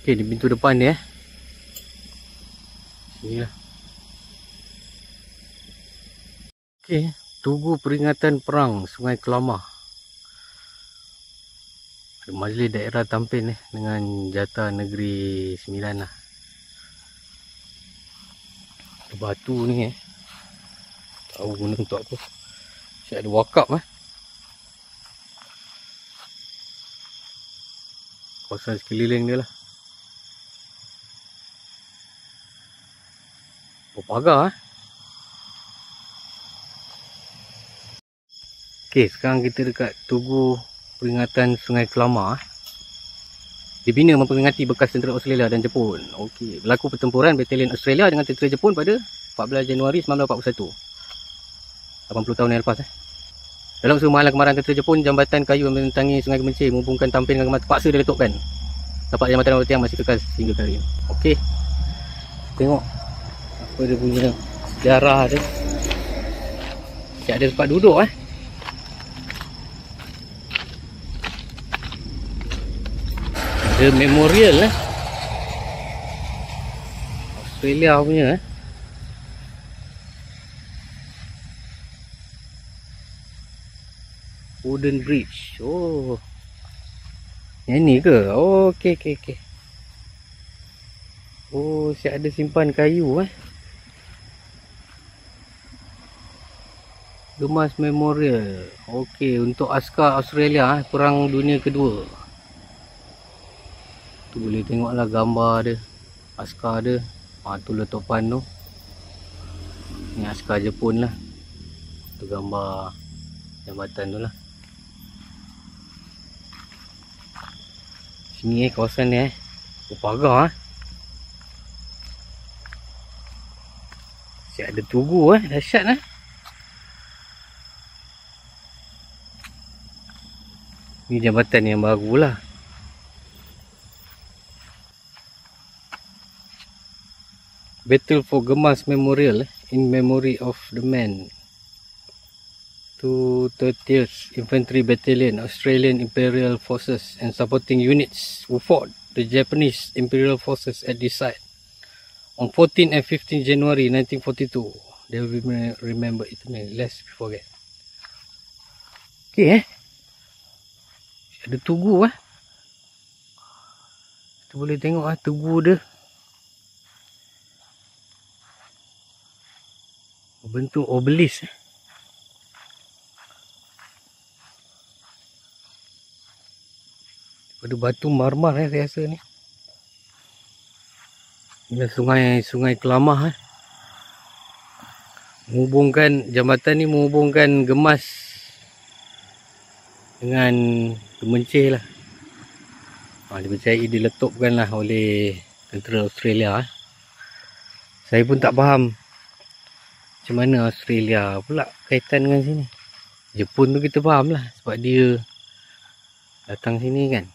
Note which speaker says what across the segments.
Speaker 1: Okey, di pintu depan ni sini lah. Okey, Tugu Peringatan Perang Sungai Kelamah. Majlis Daerah Tampin dengan Jata Negeri Sembilan lah. Batu ni tahu guna untuk apa. Siap ada wakaf kawasan sekeliling dia lah. Pagar Okey, sekarang kita dekat Tugu Peringatan Sungai Kelamah. Dibina memperingati bekas tentera Australia dan Jepun. Okey, berlaku pertempuran Batalion Australia dengan tentera Jepun pada 14 Januari 1941. 80 tahun yang lepas Dalam usaha menghalang kemarahan tentera Jepun, jambatan kayu yang menentangi Sungai Gemencir menghubungkan Tampin dengan Kemas terpaksa diletupkan. Tapak jambatan awal tiang masih kekal hingga hari ini. Okey, tengok apa dia punya sejarah dia. Dia ada tempat duduk Ada memorial Australia punya Wooden Bridge. Oh, yang ni ke? Oh, okey. Oh, siap ada simpan kayu Gemas Memorial. Okey, untuk askar Australia Perang Dunia Kedua. Tu boleh tengoklah gambar dia, askar dia. Tu letupan tu. Ni askar Jepun lah. Tu gambar jambatan tu lah. Sini kawasan ni pagar siap ada tugu dahsyat Ni jambatan yang baru lah. Battle for Gemas Memorial in memory of the men 230th Infantry Battalion, Australian Imperial Forces and supporting units who fought the Japanese Imperial Forces at this site on 14 and 15 January 1942. They will remember eternally, lest we forget. Okay ada tugu kita boleh tengok tugu dia bentuk obelisk pada batu marmar saya rasa ni. Ini sungai Kelamah menghubungkan jambatan ni, menghubungkan Gemas dengan Gemencir lah. Dipercayai diletupkan lah oleh tentera Australia. Saya pun tak faham macam mana Australia pula kaitan dengan sini. Jepun tu kita faham lah sebab dia datang sini kan.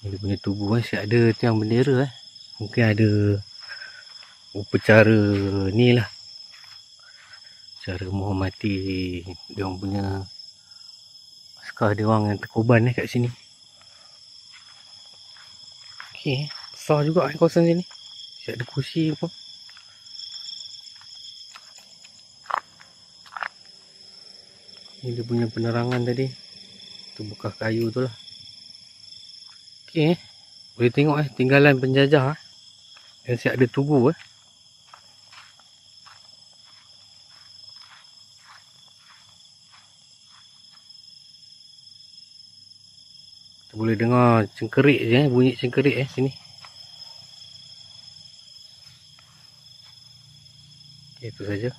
Speaker 1: Dia punya tugu siap ada tiang bendera Mungkin ada upacara ni lah, cara menghormati dia orang punya askar dia orang yang terkorban kat sini. Okey, besar juga kawasan sini. Siap ada kursi pun. Ni dia punya penerangan tadi. Tu bekas kayu tu lah. Okey, boleh tengok tinggalan penjajah yang siap ada tugu Kita boleh dengar cengkerik je bunyi cengkerik sini. Okey, itu saja.